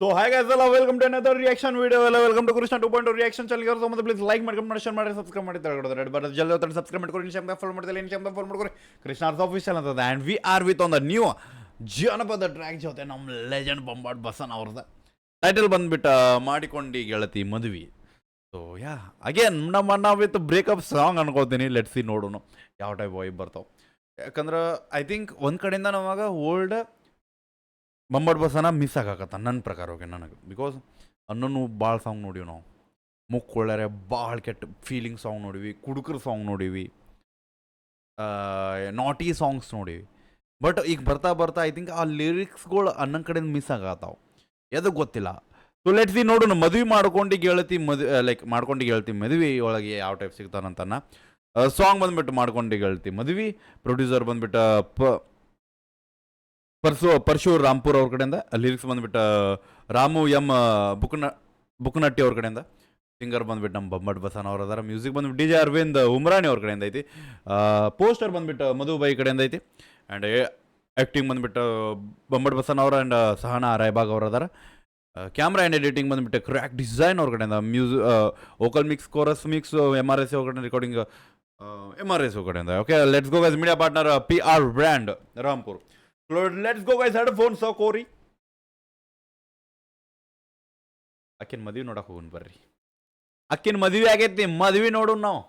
So hi guys, hello, welcome to another reaction video. Hello, welcome to Krishna 2.0 reaction channel. So मतलब please like ಮಾಡಿ share ಮಾಡಿ subscribe ಮಾಡಿ ತಗೊಳ್ಳಿ red button ಜಲ್ದಿ ಒತ್ತಡಿ subscribe ಮಾಡ್ಕೊಳ್ಳಿ Instagram follow ಮಾಡ್ಕೊಳ್ಳಿ Instagram follow ಮಾಡ್ಕೊಳ್ಳಿ ಕೃಷ್ಣಾರ್ಸ್ ಆಫೀಷಿಯಲ್ ಅಂತ and we are with on the new ಜನಪದ ಟ್ರ್ಯಾಕ್ ಜೊತೆ ನಮ್ಮ ಲೆಜೆಂಡ್ ಬೊಂಬಾಟ್ ಬಸನ್ ಅವ್ರದ್ದು ಟೈಟಲ್ ಬಂದ್ಬಿಟ್ಟು ಮಾಡಿಕೊಂಡಿ ಗೆಳತಿ ಮದುವೆ. ಸೊ ಯಾ ಅಗೇನ್ ನಮ್ಮ ವಿತ್ ಬ್ರೇಕಪ್ ಸಾಂಗ್ ಅನ್ಕೋತೀನಿ. ಲೆಟ್ಸ್ ಸಿ ನೋಡೋಣ ಯಾವ ಟೈಪ್ ವೈಬ್ ಬರ್ತಾವೆ. ಯಾಕಂದ್ರೆ ಐ ಥಿಂಕ್ ಒಂದು ಕಡೆಯಿಂದ ನಮಗೆ ಓಲ್ಡ್ ಬೊಂಬಾಟ್ ಬಸನ ಮಿಸ್ ಆಗಾಕತ್ತ ನನ್ನ ಪ್ರಕಾರ ಹೋಗಿ ನನಗೆ. ಬಿಕಾಸ್ ಅನ್ನೂ ಭಾಳ ಸಾಂಗ್ ನೋಡಿವಿ ನಾವು. ಮುಕ್ಕೊಳ್ಳಾರೆ ಭಾಳ ಕೆಟ್ಟ ಫೀಲಿಂಗ್ ಸಾಂಗ್ ನೋಡಿವಿ, ಕುಡುಕರ ಸಾಂಗ್ ನೋಡಿವಿ, ನಾಟಿ ಸಾಂಗ್ಸ್ ನೋಡಿವಿ. ಬಟ್ ಈಗ ಬರ್ತಾ ಬರ್ತಾ ಐ ಥಿಂಕ್ ಆ ಲಿರಿಕ್ಸ್ಗಳು ಅನ್ನೋ ಕಡೆಯಿಂದ ಮಿಸ್ ಆಗತ್ತಾವೆ. ಎದಕ್ಕೆ ಗೊತ್ತಿಲ್ಲ. ಸೊ ಲೆಟ್ಸ್ ಸಿ ನೋಡೋಣ ಮದುವೆ ಮಾಡ್ಕೊಂಡು ಗೆಳತಿ ಲೈಕ್ ಮಾಡ್ಕೊಂಡು ಗೆಳತಿ ಮದುವೆ ಒಳಗೆ ಯಾವ ಟೈಪ್ ಸಿಗ್ತಾನಂತನ. ಸಾಂಗ್ ಬಂದ್ಬಿಟ್ಟು ಮಾಡ್ಕೊಂಡು ಗೆಳತಿ ಮದುವೆ. ಪ್ರೊಡ್ಯೂಸರ್ ಬಂದ್ಬಿಟ್ಟು ಪರಶು ರಾಂಪುರ್ ಅವ್ರ ಕಡೆಯಿಂದ. ಲಿರಿಕ್ಸ್ ಬಂದ್ಬಿಟ್ಟು ರಾಮು ಎಂ ಬುಕ್ನಟ್ಟಿ ಅವ್ರ ಕಡೆಯಿಂದ. ಸಿಂಗರ್ ಬಂದ್ಬಿಟ್ಟು ನಮ್ಮ ಬೊಂಬಾಟ್ ಬಸನ್ ಅವ್ರು ಅದಾರ. ಮ್ಯೂಸಿಕ್ ಬಂದ್ಬಿಟ್ಟು DJ ಅರವಿಂದ್ ಉಮ್ರಾನಿ ಅವ್ರ ಕಡೆಯಿಂದ ಐತಿ. ಪೋಸ್ಟರ್ ಬಂದ್ಬಿಟ್ಟು ಮಧುಬಾಯಿ ಕಡೆಯಿಂದ ಐತಿ. ಆ್ಯಂಡ್ ಆ್ಯಕ್ಟಿಂಗ್ ಬಂದ್ಬಿಟ್ಟು ಬೊಂಬಾಟ್ ಬಸನ್ ಅವ್ರ ಆ್ಯಂಡ್ ಸಹನಾ ರಾಯಬಾಗ್ ಅವ್ರು ಅದಾರ. ಕ್ಯಾಮ್ರಾ ಆ್ಯಂಡ್ ಎಡಿಟಿಂಗ್ ಬಂದ್ಬಿಟ್ಟು ಕ್ರ್ಯಾಕ್ ಡಿಸೈನ್ ಅವ್ರ ಕಡೆಯಿಂದ. Vocal mix, chorus mix MRS ಅವ್ರ ಕಡೆ, ರೆಕಾರ್ಡಿಂಗ್ MRS ಅವ್ರ ಕಡೆಯಿಂದ. Okay, let's go guys. Media partner PR brand Rampur. Let's go guys. Headphones ಕೋರಿ ಅಕ್ಕಿನ ಮದುವೆ ನೋಡಕ್ ಹೋಗೋಣ ಬರ್ರಿ. ಅಕ್ಕಿನ ಮದುವೆ ಆಗೈತಿ, ಮದುವೆ ನೋಡೋಣ ನಾವು.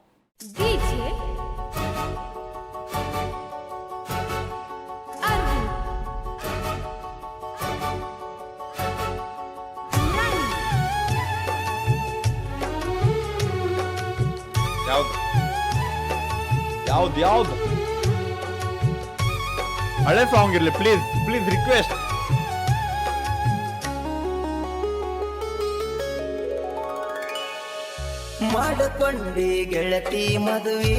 ಯಾವ್ದು ಹಳೆ ಸಾಂಗ್ ಇರಲಿ ಪ್ಲೀಸ್ ಪ್ಲೀಸ್ ರಿಕ್ವೆಸ್ಟ್. ಮಾಡಿಕೊಂಡಿ ಗೆಳತಿ ಮದುವೆ,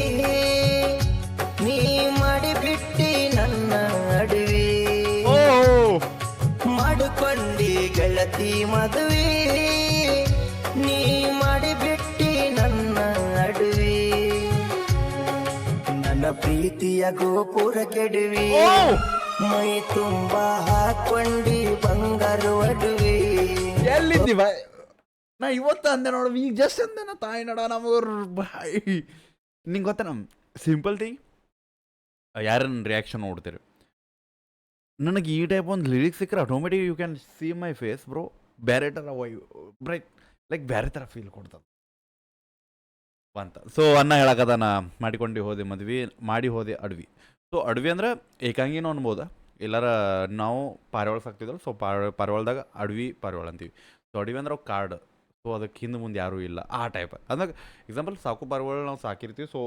ನೀ ಮಾಡಿಬಿಟ್ಟಿ ನನ್ನ ಅಡುವೆ. ಮಾಡಿಕೊಂಡಿ ಗೆಳತಿ ಮದುವೆ, ನೀ ಮಾಡಿಬಿಟ್ಟಿ ನನ್ನ ಅಡುವೆ. ನನ್ನ ಪ್ರೀತಿಯ ಗೋಪುರ ಕೆಡುವೆ, ಮೈ ತುಂಬಾ ಹಾಕೊಂಡಿ ಬಂಗಾರು ಅಡುವೆ. ಎಲ್ಲಿದ್ದೀವ ನಾ ಇವತ್ತು ಅಂದೆ ನೋಡು, ಈಗ ಜಸ್ಟ್ ಅಂದೆ ನಾ ತಾಯಿ ನಡ ನಮಗವ್ರು ಬಾಯ್. ನಿಂಗೆ ಗೊತ್ತಾ ನಮ್ಮ ಸಿಂಪಲ್ ಥಿಂಗ್, ಯಾರನ್ನ ರಿಯಾಕ್ಷನ್ ನೋಡ್ತೀರಿ ನನಗೆ ಈ ಟೈಪ್ ಒಂದು ಲಿರಿಕ್ಸ್ ಸಿಕ್ಕರೆ automatic you can see my face bro. ಬೇರೆ ಥರ ಬ್ರೈಟ್ ಲೈಕ್ ಬೇರೆ ಥರ ಫೀಲ್ ಕೊಡ್ತದೆ ಅಂತ. ಸೊ ಅನ್ನ ಹೇಳಕದಾನ ಮಾಡಿಕೊಂಡು ಹೋದೆ ಮದ್ವೆ, ಮಾಡಿ ಹೋದೆ ಅಡವಿ. ಸೊ ಅಡವಿ ಅಂದ್ರೆ ಏಕಾಂಗಿನೂ ಅನ್ಬೋದ, ಎಲ್ಲಾರ ನಾವು ಪಾರಿವಾಳ ಸಾಕ್ತಿದ್ರು. ಸೊ ಪಾರಿವಾಳದಾಗ ಅಡವಿ ಪಾರಿವಾಳ ಅಂತೀವಿ. ಸೊ ಅಡವಿ ಅಂದ್ರೆ ಅವು ಕಾಡು. ಸೊ ಅದಕ್ಕೆ ಹಿಂದೆ ಮುಂದೆ ಯಾರೂ ಇಲ್ಲ ಆ ಟೈಪ್. ಅಂದ್ರೆ ಎಕ್ಸಾಂಪಲ್ ಸಾಕು ಪಾರಿವಾಳ ನಾವು ಸಾಕಿರ್ತೀವಿ. ಸೊ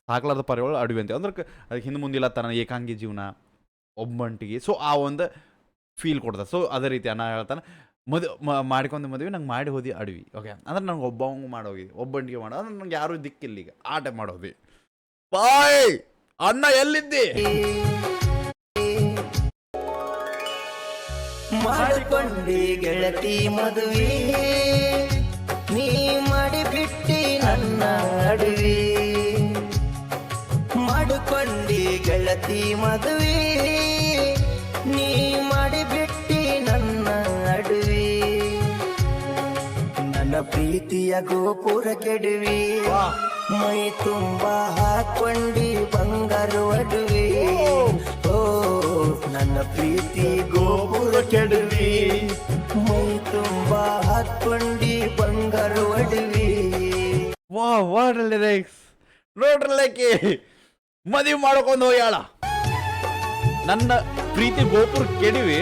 ಸಾಕ್ಲಾರ್ದ ಪಾರಿವಾಳ ಅಡವಿ ಅಂತೀವಿ. ಅಂದ್ರೆ ಅದಕ್ಕೆ ಹಿಂದೆ ಮುಂದಿಲ್ಲ ತನ್ನ ಏಕಾಂಗಿ ಜೀವನ, ಒಬ್ಬಂಟಿಗೆ. ಸೊ ಆ ಒಂದು ಫೀಲ್ ಕೊಡ್ತದೆ. ಸೊ ಅದೇ ರೀತಿ ಅನ್ನ ಹೇಳ್ತಾನೆ ಮಾಡ್ಕೊಂಡು ಮದುವೆ ನಂಗೆ ಮಾಡಿ ಹೋದಿ ಅಡವಿ. ಓಕೆ, ಅಂದ್ರೆ ನಂಗೆ ಒಬ್ಬಂಗೆ ಮಾಡೋಗಿದ್ವಿ, ಒಬ್ಬಂಟಿಗೆ ಮಾಡೋ ಅಂದ್ರೆ ನಂಗೆ ಯಾರೂ ದಿಕ್ಕಿಲ್ಲ ಈಗ ಆ ಟೈಪ್ ಮಾಡೋದಿ. ಬಾಯ್ ಅಣ್ಣ ಎಲ್ಲಿದ್ದಿ? ಮಾಡಿಕೊಂಡಿ ಗೆಳತಿ ಮದುವೆ, ನೀ ಮಾಡಿಬಿಟ್ಟಿ ನನ್ನ ಅಡುವೆ. ಮಾಡಿಕೊಂಡಿ ಗೆಳತಿ ಮದುವೆ, ನೀ ಮಾಡಿಬಿಟ್ಟಿ ನನ್ನ ಅಡುವೆ. ನನ್ನ ಪ್ರೀತಿಯ ಗೋಪುರ ಕೆಡುವೆ, ಮೈ ತುಂಬಾ ಹಾಕೊಂಡಿ ಬಂಗಾರು ಅಡುವೆ. ಓ ನನ್ನ ಪ್ರೀತಿ ಗೋಪುರ ಕೆಡುವೆ, ಮೈ ತುಂಬಾ ಹಾಕೊಂಡಿ ಬಂಗಾರು ಅಡುವೆ. ವಾಟ್ ಲಿರಿಕ್ಸ್ ನೋಡ್ರಲ್ಲಕ್ಕೆ ಮದುವೆ ಮಾಡ್ಕೊಂಡು ಹೋಗ್ಯಾಳ. ನನ್ನ ಪ್ರೀತಿ ಗೋಪುರ ಕೆಡವಿ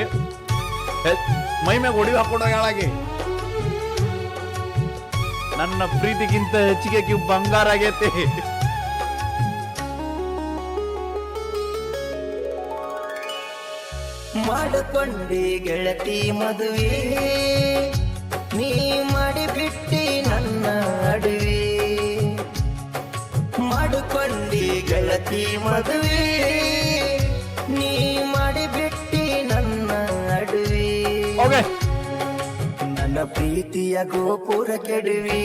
ಮೈ ಮ್ಯಾಗ ಒಡವಿ ಹಾಕೊಂಡು ಹೋಗ್ಯಾಳಾಗಿ. ನನ್ನ ಪ್ರೀತಿಗಿಂತ ಹೆಚ್ಚಿಗೆ ಬಂಗಾರ ಆಗೈತಿ. ಮಾಡಿಕೊಂಡಿ ಗೆಳತಿ ಮದುವೆ, ನೀ ಮಾಡಿಬಿಟ್ಟಿ ನನ್ನ ಅಡುವೆ. ಮಾಡಿಕೊಂಡಿ ಗೆಳತಿ ಮದುವೆ, ನೀ ಮಾಡಿಬಿಟ್ಟಿ ನನ್ನ ಅಡುವೆ. ನನ್ನ ಪ್ರೀತಿಯ ಗೋಪುರ ಕೆಡುವೆ,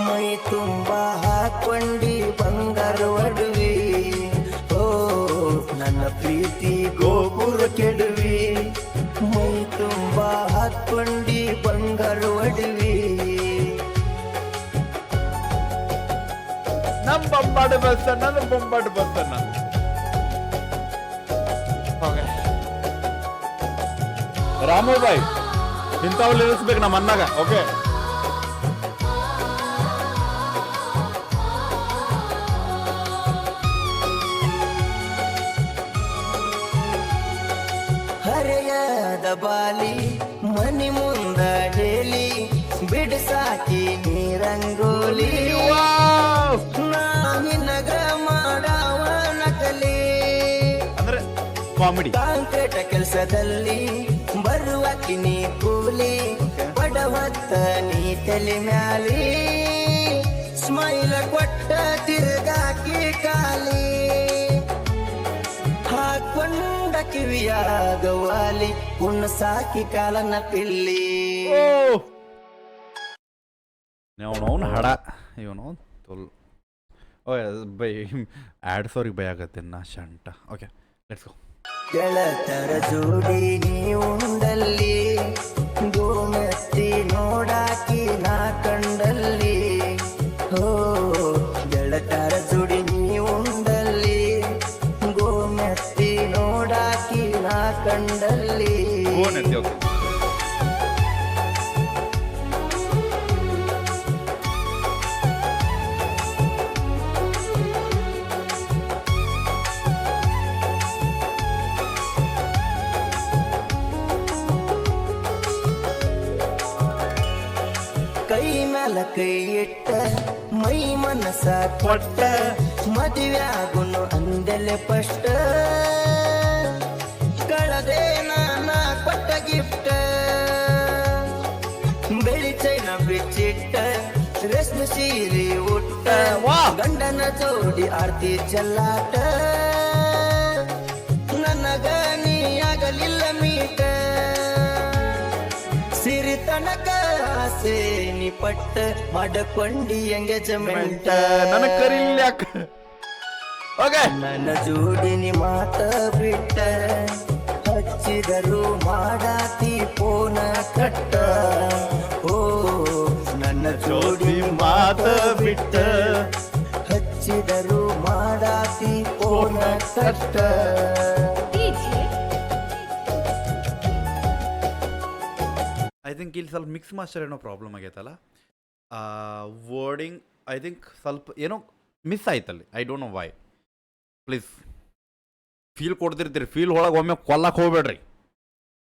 ಮೈ ತುಂಬಾ ಹಾಕೊಂಡಿ ಬಂಗಾರು ಅಡುವೆ. ಓ ನನ್ನ ಪ್ರೀತಿ ಗೋಪುರ ಕೆಡುವೆ, ಮೈ ತುಂಬಾ ಹಾಕೊಂಡಿ ಬಂಗಾರ ಒಡವಿ ನಮ್ಮ ಬೊಂಬಾಡು ಬಸ್ಸನ್ನ ನಮ್ಮ ಬೊಂಬಾಡು ಬಸ್ಸನ್ನ ರಾಮು ಬಾಯ್ ಇಂಥವ್ರು ಇರಿಸ್ಬೇಕು ನಮ್ಮ ಅನ್ನಾಗ ಓಕೆ ಹರೆಯದ ಬಾಲಿ ಮನಿ ಮುಂದ ಹೇಳಿ ಬಿಡಸಾಕಿ ನೀರಂಗೋಲಿ ನಿನಗ ಮಾಡವ ನಕಲಿ ಅಂದ್ರೆ ಕಾಮಿಡಿ ಕಾಂಕ್ರೀಟ ಕೆಲಸದಲ್ಲಿ ಬರುವಕಿ ನೀ ಕೂಲಿ ಬಡವತ್ತ ನೀ ತಲೆ ಮ್ಯಾಲಿ ಸ್ಮೈಲ ಕೊಟ್ಟ ತಿರುಗಾಕಿ ಕಾಲಿ ಹಾಕೊಂಡ ಕಿವಿಯಾಗ ವಾಲಿ ಸಾಕಿ ಕಾಲನ ಪಿಲ್ಲಿ ಅವನವನು ಹಡ ಇವನು ತೊಲ್ ಓ ಬೈ ಆ್ಯಡ್ ಸೋರಿಗೆ ಬೈ ಆಗತ್ತೆ ನಾ ಶಂಟ ಓಕೆ ಲೆಟ್ಸ್ ಗೋ ಗೆಳತರ ಜೋಡಿ ನೀ ಉಂಡಲ್ಲಿ ಗೋಮೆತ್ತಿ ನೋಡಾಕಿ ನಾ ಕಂಡಲ್ಲಿ ಹೋ ಗೆಳತರ ಜೋಡಿ ನೀ ಉಂಡಲ್ಲಿ ಗೋಮೆತ್ತಿ ನೋಡಾಕಿ ನಾ ಕಂಡಲ್ಲಿ ಓಕೆ ಕೈ ಮ್ಯಾಲ ಕೈ ಇಟ್ಟ ಮೈ ಮನಸ ಕೊಟ್ಟ ಮದುವೆ ಆಗುನು ಅಂದೆಲೆ ಫಸ್ಟ್ ಕಳದೆ ನಾನ ಕೊಟ್ಟ ಗಿಫ್ಟ್ ಬೆಳಿ ಚೈನ ಬಿಚ್ಚಿಟ್ಟ ರೇಷ್ಮೆ ಸೀರೆ ಉಟ್ಟ ಗಂಡನ ಜೋಡಿ ಆರ್ತಿ ಚೆಲ್ಲಾಟ ನನಗ ನೀ ಆಗಲಿಲ್ಲ ಮೀಟ ಸಿರಿತನಕ ಆಸೆ ನೀ ಪಟ್ಟ ಮಾಡಕೊಂಡಿ ಎಂಗೇಜ್ಮೆಂಟ್ ನನಗೆ ಕರೀಲಿ ಓಕೆ ನನ್ನ ಜೋಡಿ ನೀ ಮಾತ ಬಿಟ್ಟ ಹಚ್ಚಿದರು ಮಾಡಾತಿ ಪೋನ ಕಟ್ಟ ಓ ನನ್ನ ಜೋಡಿ ಮಾತ ಬಿಟ್ಟ ಹಚ್ಚಿದರು ಮಾಡಾತಿ ಪೋನ ಕಟ್ಟ ಐ ಥಿಂಕ್ ಇಲ್ಲಿ ಸ್ವಲ್ಪ ಮಿಕ್ಸ್ ಮಾಸ್ಟರ್ ಏನೋ ಪ್ರಾಬ್ಲಮ್ ಆಗೈತಲ್ಲ ವರ್ಡಿಂಗ್ ಐ ಥಿಂಕ್ ಸ್ವಲ್ಪ ಏನೋ ಮಿಸ್ ಆಯ್ತಲ್ಲಿ I don't know why please feel ಕೊಡ್ತಿರ್ತೀರಿ ಫೀಲ್ ಒಳಗೆ ಒಮ್ಮೆ ಕೊಲ್ಲಕ್ಕೆ ಹೋಗ್ಬೇಡ್ರಿ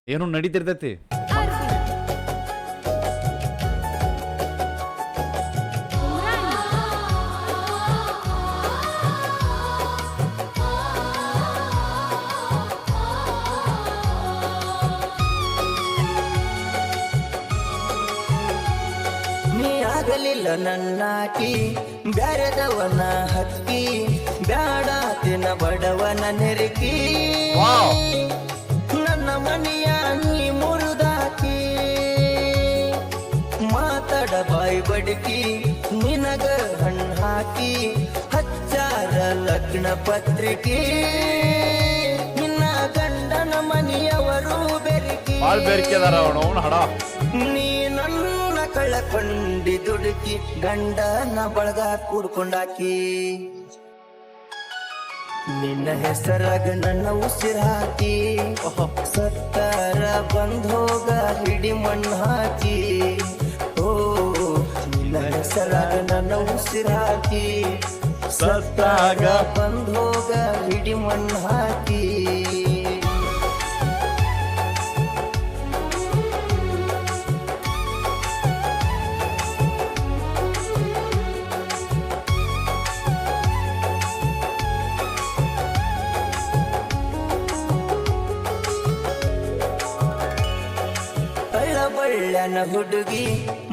ಏನೋ ನಡೀತಿರ್ತೈತಿ ಆಗಲಿಲ್ಲ ನನ್ನಾಕಿ ಬ್ಯಾರೆದವನ ಹಕ್ಕಿ ಬ್ಯಾಡಾತಿನ ಬಡವನ ನೆರಕಿ ನನ್ನ ಮನೆಯ ನೀ ಮುರಿದಾಕಿ ಮಾತಾಡ ಬಾಯಿ ಬಡಕಿ ನಿನಗ ಹಣ್ಣು ಹಾಕಿ ಹಚ್ಚಾರ ಲಗ್ನ ಪತ್ರಿಕೆ ನಿನ್ನ ಗಂಡನ ಮನೆಯವರು ಬೆರಕಿ ಹಡ ನೀ ನನ್ನ ಕಳಕೊಂಡಿ ದುಡುಕಿ ಗಂಡನ ಬಳಗ ಕೂಡ್ಕೊಂಡಾಕಿ ನಿನ್ನ ಹೆಸರಾಗ ನನ್ನ ಉಸಿರಾಕಿ ಸತ್ತಾರ ಬಂದೋಗ ಹಿಡಿ ಮಣ್ಣು ಹಾಕಿ ಓ ನಿನ್ನ ಹೆಸರಾಗ ನನ್ನ ಉಸಿರಾಕಿ ಸತ್ತಾಗ ಬಂದೋಗ ಹಿಡಿ ಮಣ್ಣು ಹಾಕಿ ಬಳ್ಳನ ಹುಡುಗಿ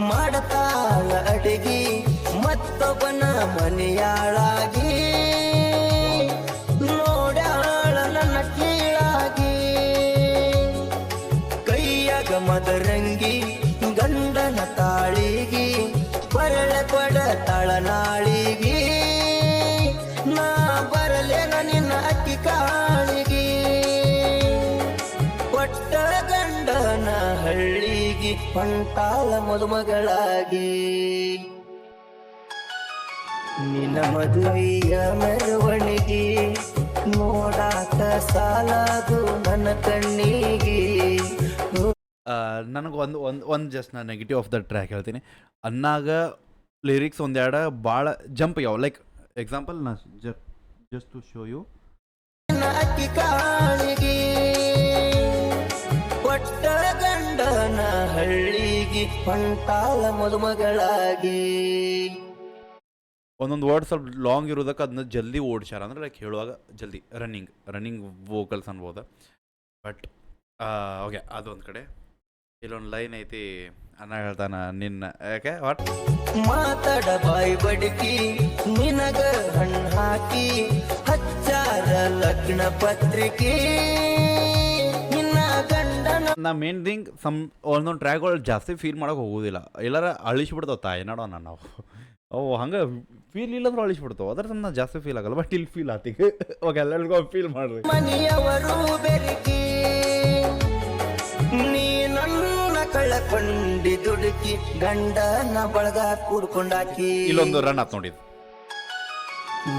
ಮಾಡತಾಳ ಅಡಿಗಿ ಮತ್ತೊಬ್ಬನ ಮನೆಯಾಳಾಗಿ ನೋಡ್ಯಾಳ ನನ್ನ ಕೀಳಾಗಿ ಕೈಯಾಗ ಮದರಂಗಿ ಗಂಡನ ತಾಳಿಗಿ ಬರಳ ಕೊಡ ತಳನಾಳಿಗಿ ನಾ ಬರಲೇನ ನಿನ್ನ ಅಕ್ಕಿ ಕಾಳಿಗಿ ಕೊಟ್ಟ ಹೊಂಟಾಳ ಮದುಮಗಳಾಗಿ ನಿನ್ನ ಮದುವೆಯ ಮೆರವಣಿಗೆ ನೋಡಾಕ ಸಾಲದು ನನ್ನ ಕಣ್ಣಿಗೆ. ನನಗೆ ಒಂದು ಜಸ್ಟ್ ನಾನು ನೆಗೆಟಿವ್ ಆಫ್ ದ ಟ್ರ್ಯಾಕ್ ಹೇಳ್ತೀನಿ. ಅನ್ನಾಗ ಲಿರಿಕ್ಸ್ ಒಂದೆರಡು ಭಾಳ ಜಂಪ್ ಯಾವ ಲೈಕ್ ಎಕ್ಸಾಂಪಲ್ ನಾ ಜಸ್ಟ್ ಟು ಶೋ ಯು ಅಕ್ಕಿ ಕಾಳಿಗೆ ಕೊಟ್ಟ ಗಂಡನ ಹಳ್ಳಿಗೆ ಹೊಂಟಾಳ ಮದುಮಗಳಾಗಿ. ಒಂದೊಂದು ವರ್ಡ್ ಸ್ವಲ್ಪ ಲಾಂಗ್ ಇರೋದಕ್ಕೆ ಅದನ್ನ ಜಲ್ದಿ ಓಡಿಸ್ಯಾರ ಅಂದ್ರೆ ಲೈಕ್ ಹೇಳುವಾಗ ಜಲ್ದಿ ರನ್ನಿಂಗ್ ವೋಕಲ್ಸ್ ಅನ್ಬೋದು. ಬಟ್ ಓಕೆ ಅದೊಂದು ಕಡೆ. ಇಲ್ಲೊಂದು ಲೈನ್ ಐತಿ, ಅನ್ನ ಹೇಳ್ತಾನ ನಿನ್ನ ಯಾಕೆ ವಾಟ್ ಮಾತಾಡ ಬಾಯಿ ಬಡಕಿ ನಿನಗ ಹಣ್ಣು ಹಾಕಿ ಹಚ್ಚಾರ ಲಗ್ನ ಪತ್ರಿಕೆ ನಿನ್ನ ಗಂಡನ. ನಾ ಮೇನ್ ಥಿಂಗ್ ಒಂದೊಂದು ಟ್ರ್ಯಾಕ್ಗಳು ಜಾಸ್ತಿ ಫೀಲ್ ಮಾಡೋಕೆ ಹೋಗೋದಿಲ್ಲ, ಎಲ್ಲಾರ ಅಳಿಸ್ಬಿಡ್ತಾವ ತಾಯಿ ನೋಡೋಣ ನಾವು. ಅವು ಹಂಗೆ ಫೀಲ್ ಇಲ್ಲಂದ್ರೆ ಅಳಿಸ್ಬಿಡ್ತಾವೆ, ಅದ್ರ ನಾ ಜಾಸ್ತಿ ಫೀಲ್ ಆಗಲ್ಲ. ಬಟ್ ಇಲ್ಲಿ ಫೀಲ್ ಆತಿಗೆ ಓಕೆ ಎಲ್ಲರಿಗೂ ಫೀಲ್ ಮಾಡ್ರಿ. ಮನೆಯವರು ಬೆರಕಿ ನೀ ನನ್ನ ಕಳಕೊಂಡಿ ದುಡುಕಿ ಗಂಡನ ಬಳಗ ಕೂಡ್ಕೊಂಡಾಕಿ. ಇಲ್ಲೊಂದು ರನ್ ಆತ್ ನೋಡಿದ್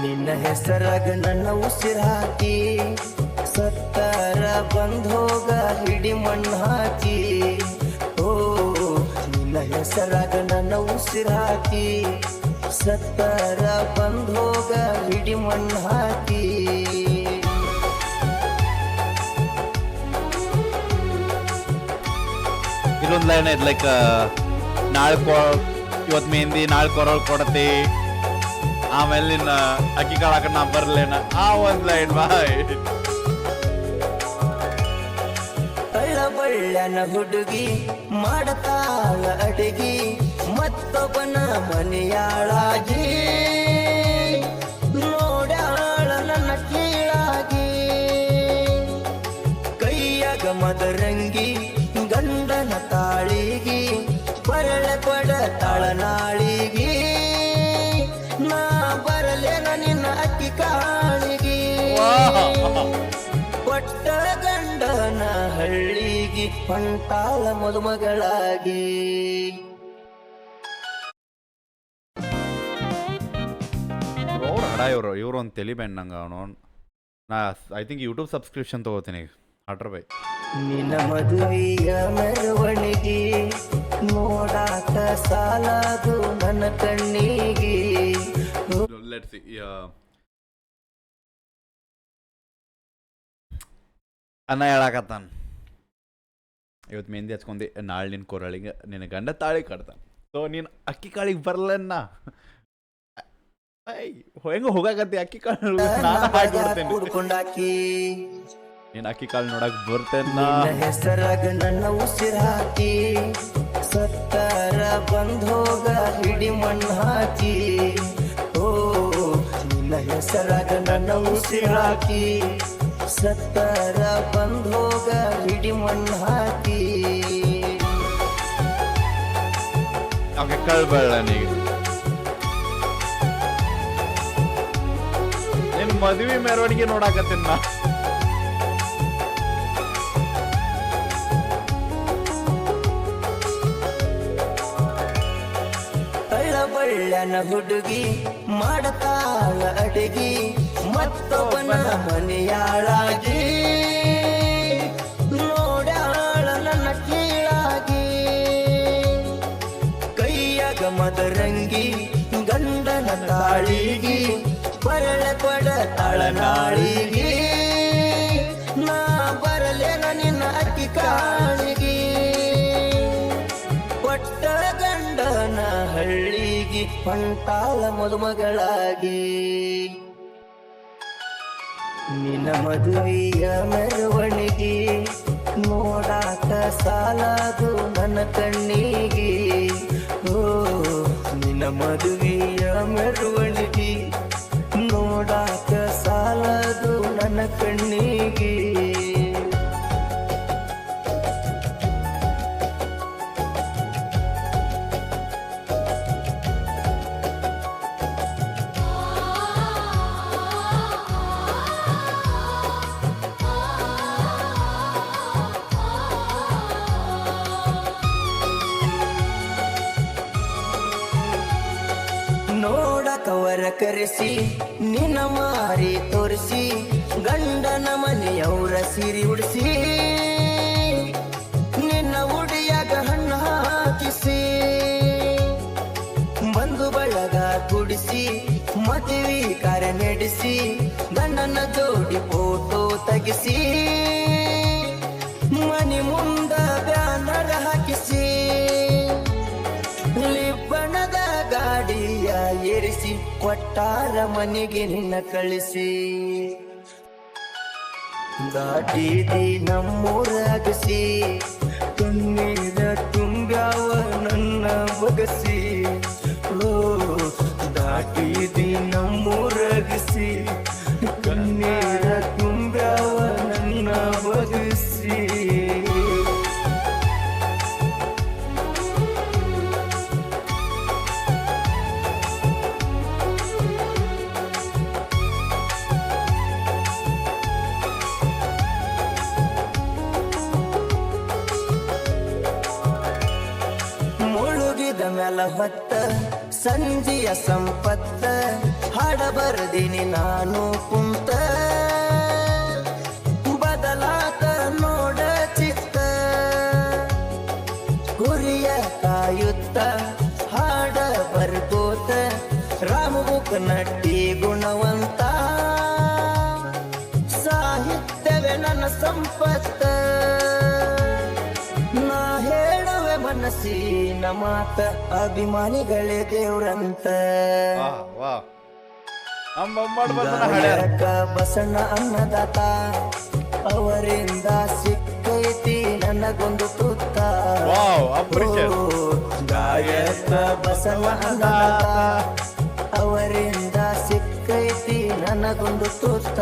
ನಿನ್ನ ಹೆಸರಾಗ ನನ್ನ ಉಸಿರು ಹಾಕಿ ಸತ್ತಾರ ಬಂದೋಗ ಹಿಡಿ ಮಣ್ಣು ಹಾಕಿ. ಓ ನಿನ್ನ ಹೆಸರಾಗ ನನ್ನ ಉಸಿರು ಹಾಕಿ ಸತ್ತಾರ ಬಂದೋಗ ಹಿಡಿ ಮಣ್ಣು ಹಾಕಿ. ಇಲ್ಲೊಂದು ಲೈನ್ ಐತೆ ಲೈಕ್ ನಾಳೆ ಇವತ್ತು ಮೆಹಂದಿ ನಾಳೆ ಕೊರಳು ಕೊಡತಿ, ಆಮೇಲೆ ನಿನ್ನ ಅಕ್ಕಿ ಕಾಳು ಹಾಕೊಂಡು ನಾ ಬರ್ಲೇನ ಆ ಒಂದು ಲೈನ್ ಬಾಯ್. ಕಳ್ಳಬಳ್ಳನ ಹುಡುಗಿ ಮಾಡತಾಳ ಅಡಿಗೆ ಮತ್ತೊಬ್ಬನ ಮನೆಯಾಳಾಗಿ ನೋಡ್ಯಾಳ ನನ್ನ ಕೀಳಾಗಿ. ಕೈಯಾಗ ಮದರಂಗಿ ಗಂಡನ ತಾಳಿಗಿ ಬರಳ ಕೊಡ ತಾಳನಾಳಿಗಿ ನಾ ಬರಲೇನ ನಿನ್ನ ಅಕ್ಕಿ ಕಾಳಿಗಿ. ಕೊಟ್ಟ ಗಂಡನ ಹಳ್ಳಿಗೆ ಹೊಂಟಾಳ ಮದುಮಗಳಾಗಿ. ಅವ್ರು ಹಡ ಇವ್ರು ಒಂದು ತಲೆ ಬ್ಯಾಂಡ್ ನಂಗೆ ಅವನು. ನಾ ಐ ಥಿಂಕ್ ಯೂಟ್ಯೂಬ್ ಸಬ್ಸ್ಕ್ರಿಪ್ಷನ್ ತೊಗೋತೀನಿ $100. ನಿನ್ನ ಮದುವೆಯ ಮೆರವಣಿಗೆ ನೋಡಾಕ ಸಾಲದು ನನ್ನ ಕಣ್ಣಿಗೆ. ಲೆಟ್ಸ್ ಸಿ ಅನ್ನ ಹೇಳಾಕತ್ತಾನ, ಇವತ್ತು ಮೆಹಂದಿ ಹಚ್ಕೊಂಡಿ ನಾಳೆ ನಿನ್ನ ಕೊರಳಿಗೆ ನಿನ್ನ ಗಂಡ ತಾಳಿ ಕಟ್ತಾನ, ಸೊ ನೀನು ಅಕ್ಕಿ ಕಾಳಿಗೆ ಬರಲನ್ನ ಹೆಂಗ ಹೋಗಾಕತ್ತಿ ಅಕ್ಕಿ ಕಾಳು ನಾನು ಹಾಕಿ ಕೂಡ್ಕೊಂಡಾಕಿ. ನೀನು ಅಕ್ಕಿ ಕಾಳು ನೋಡಕ್ ಬರ್ತೇನ. ಹೆಸರಾಗ ನನ್ನ ಉಸಿರು ಹಾಕಿ ಸತ್ತಾರ ಬಂದೋಗ ಹಿಡಿ ಮಣ್ಣು ಹಾಕಿ. ಓ ನಿನ್ನ ಹೆಸರಾಗ ನನ್ನ ಉಸಿರು ಹಾಕಿ ಸತ್ತಾರ ಬಂದೋಗ ಹಿಡಿ ಮಣ್ಣು ಹಾಕಿ. ಓಕೆ ಕಳ್ಬೇಡ ನೀನು ನಿನ್ನ ಮದುವೆ ಮೆರವಣಿಗೆ ನೋಡಾಕತ್ತೀನಿ ನಾ. ಕಳ್ಳಬಳ್ಳನ ಹುಡುಗಿ ಮಾಡತಾಳ ಅಡಿಗೆ ಮತ್ತೊಬ್ಬನ ಮನೆಯಾಳಾಗಿ ನೋಡ್ಯಾಳ ನನ್ನ ಕೀಳಾಗಿ. ಕೈಯಾಗ ಮದರಂಗಿ ಗಂಡನ ತಾಳಿಗಿ ಬರಳ ಕೊಡ ತಾಳನಾಳಿಗಿ ನಾ ಬರಲೇನ ನಿನ್ನ ಅಕ್ಕಿ ಕಾಳಿಗಿ. ಕೊಟ್ಟ ಗಂಡನ ಹಳ್ಳಿಗೆ ಹೊಂಟಾಳ ಮದುಮಗಳಾಗಿ. ನಿನ್ನ ಮದುವೆಯ ಮೆರವಣಿಗೆ ನೋಡಾಕ ಸಾಲದು ನನ್ನ ಕಣ್ಣಿಗೆ. ಓ ನಿನ್ನ ಮದುವೆಯ ಮೆರವಣಿಗೆ ನೋಡಾಕ ಸಾಲದು ನನ್ನ ಕಣ್ಣಿಗೆ. ಕವರ ಕರೆಸಿ ನಿನ್ನ ಮಾರಿ ತೋರಿಸಿ ಗಂಡನ ಮನೆಯವರ ಸಿರಿ ಉಡಿಸಿ ನಿನ್ನ ಉಡಿಯಾಗ ಹಣ್ಣು ಹಾಕಿಸಿ ಬಂಧು ಬಳಗ ಕುಡಿಸಿ ಮದುವೆ ಕಾರ್ಯ ನಡೆಸಿ ಗಂಡನ ಜೋಡಿ ಫೋಟೋ ತೆಗಿಸಿ ಮನೆ ಮುಂದ ಬ್ಯಾನರ್ ಹಾಕಿಸಿ ಬಣ್ಣದ ಗಾಡಿಯ ಏರಿಸಿ ಕೊಟ್ಟಾರ ಮನೆಗೆ ನಿನ್ನ ಕಳಿಸಿ ದಾಟಿದಿ ನಮ್ಮೂರಾಗಿಸಿ ಕಣ್ಣೀರ ತುಂಬ್ಯಾವ ನನ್ನ ಬಗಸಿ ಓ ದಾಟಿದಿ ನಮ್ಮೂರಾಗಿಸಿ ಕಣ್ಣೀರ ತುಂಬ್ಯಾವ ನನ್ನ ಬಗಸಿ ಮ್ಯಾಲ ಹೊತ್ತ ಸಂಜೆಯ ಸಂಪತ್ತ ಹಾಡ ಬರದಿನಿ ನಾನು ಕುಂತ ಬದಲಾತ ನೋಡ ಚಿತ್ತ ಗುರಿಯ ಕಾಯುತ್ತ ಹಾಡ ಬರ್ಕೋತ ರಾಮಬುಕ್ ನಟ್ಟಿ ಗುಣವಂತ ಸಾಹಿತ್ಯವೇ ನನ್ನ ಸಂಪತ್ತ ನಾ ಹೇಳುವೆ ಮನಸ್ಸಿನ ಮಾತ ಅಭಿಮಾನಿಗಳೇ ದೇವ್ರಂತ ಗಾಯಕ ಬಸಣ್ಣ ಅನ್ನದಾತ ಅವರಿಂದ ಸಿಕ್ಕೈತಿ ನನಗೊಂದು ತುತ್ತ ಗಾಯಕ ಬಸಣ್ಣ ಅನ್ನದಾತ ಅವರಿಂದ ಸಿಕ್ಕೈತಿ ನನಗೊಂದು ತುತ್ತ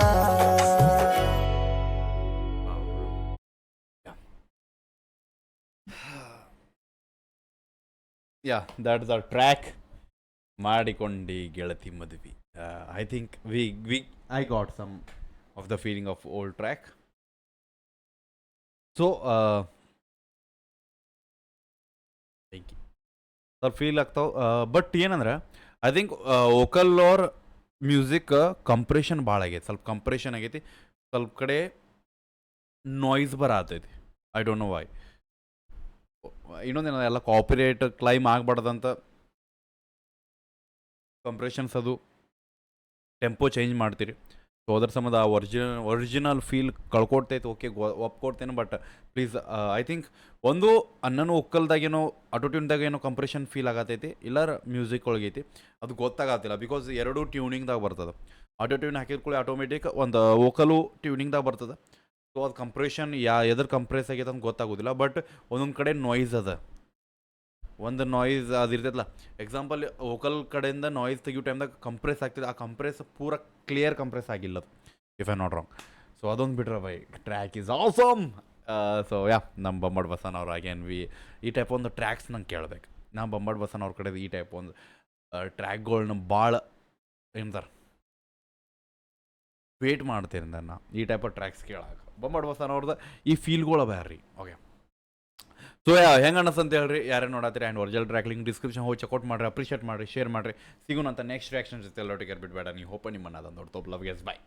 Yeah, that's our track. Madikondi Gelati Madvi. I think I got some of the feeling of old track. So, thank you. So feel ಆಗ್ತಾವ ಬಟ್ ಏನಂದ್ರೆ I think vocal or music compression ಭಾಳ ಆಗೈತಿ ಸ್ವಲ್ಪ ಕಂಪ್ರೆಷನ್ ಆಗೈತಿ ಸ್ವಲ್ಪ ಕಡೆ noise ಬರತೈತಿ I don't know why ಇನ್ನೊಂದೇನ ಎಲ್ಲ ಕಾಪಿರೇಟ್ ಕ್ಲೈಮ್ ಆಗಬಾರ್ದಂತ ಕಂಪ್ರೆಷನ್ಸ್ ಅದು ಟೆಂಪೋ ಚೇಂಜ್ ಮಾಡ್ತೀರಿ ಸೊ ಅದ್ರ ಸಂಬಂಧ ಆ ಒರಿಜಿನಲ್ ಫೀಲ್ ಕಳ್ಕೊಡ್ತೈತೆ ಓಕೆ ಒಪ್ಕೊಡ್ತೇನೆ ಬಟ್ ಪ್ಲೀಸ್ ಐ ಥಿಂಕ್ ಒಂದು ಅನ್ನನೂ ಒಕ್ಕಲ್ದಾಗೇನೋ ಆಟೋಟ್ಯೂನ್ದಾಗೇನೋ ಕಂಪ್ರೆಷನ್ ಫೀಲ್ ಆಗತೈತಿ ಇಲ್ಲಾರ ಮ್ಯೂಸಿಕ್ ಒಳಗೈತಿ ಅದು ಗೊತ್ತಾಗತ್ತಿಲ್ಲ ಬಿಕಾಸ್ ಎರಡೂ ಟ್ಯೂನಿಂಗ್ದಾಗ ಬರ್ತದೆ ಆಟೋಟ್ಯೂನ್ ಹಾಕಿದ್ಕೊಳ್ಳಿ ಆಟೋಮೆಟಿಕ್ ಒಂದು ವೋಕಲು ಟ್ಯೂನಿಂಗ್ದಾಗ ಬರ್ತದೆ ಸೊ ಅದು ಕಂಪ್ರೆಷನ್ ಎದ್ರ ಕಂಪ್ರೆಸ್ ಆಗೈತೆ ಅಂತ ಗೊತ್ತಾಗೋದಿಲ್ಲ ಬಟ್ ಒಂದೊಂದು ಕಡೆ ನಾಯ್ಸ್ ಅದ ಒಂದು ನಾಯ್ಸ್ ಅದು ಇರ್ತೈತಲ್ಲ ಎಕ್ಸಾಂಪಲ್ ವೋಕಲ್ ಕಡೆಯಿಂದ ನಾಯ್ಸ್ ತೆಗಿಯೋ ಟೈಮ್ದಾಗ ಕಂಪ್ರೆಸ್ ಆಗ್ತಿದೆ ಆ ಕಂಪ್ರೆಸ್ ಪೂರ ಕ್ಲಿಯರ್ ಕಂಪ್ರೆಸ್ ಆಗಿಲ್ಲ ಅದು if I not wrong so ಅದೊಂದು ಬಿಟ್ರೆ by track is awesome so ನಮ್ಮ ಬೊಂಬಾಟ್ ಬಸನ್ ಅವ್ರು ಅಗೇನ್ ಈ ಟೈಪ್ ಒಂದು ಟ್ರ್ಯಾಕ್ಸ್ ನಂಗೆ ಕೇಳ್ಬೇಕು ನಾ ಬೊಂಬಾಟ್ ಬಸನ್ ಅವ್ರ ಕಡೆ ಈ ಟೈಪ್ ಒಂದು ಟ್ರ್ಯಾಕ್ಗಳ್ನ ಭಾಳ ಏನಂತಾರೆ ವೇಟ್ ಮಾಡ್ತೀನಿ ನಾನು ಈ ಟೈಪ್ ಆಫ್ ಟ್ರ್ಯಾಕ್ಸ್ ಕೇಳಾಗ ಬೊಂಬಾಟ್ ಬಸನ್ ಅವ್ರದ್ದು ಈ ಫೀಲ್ಗಳು ಬ್ಯಾರ್ರಿ ಓಕೆ ಸೊ ಹೆಂಗೆ ಅನ್ನಿಸ್ ಅಂತ ಹೇಳ್ರಿ ಯಾರೇ ನೋಡತ್ತೀರಿ and original track link description ಹೋಗಿ ಚೆಕ್ಔಟ್ ಮಾಡಿರಿ ಅಪ್ರಿಷಿಯೇಟ್ ಮಾಡಿರಿ ಶೇರ್ ಮಾಡಿರಿ ಸಿಗೋಣ ಅಂತ ನೆಕ್ಸ್ಟ್ ರಿಯಾಕ್ಷನ್ಸ್ ಜೊತೆ ಎಲ್ಲೊಟ್ಟಿಗೆ ಬಿಡಬೇಡ ನೀವು ಹೋಪ ನಿಮ್ಮನ್ನ ಅದೊಂದು ದೊಡ್ಡ ಲವ್ ಗೆಸ್ ಬಾಯ್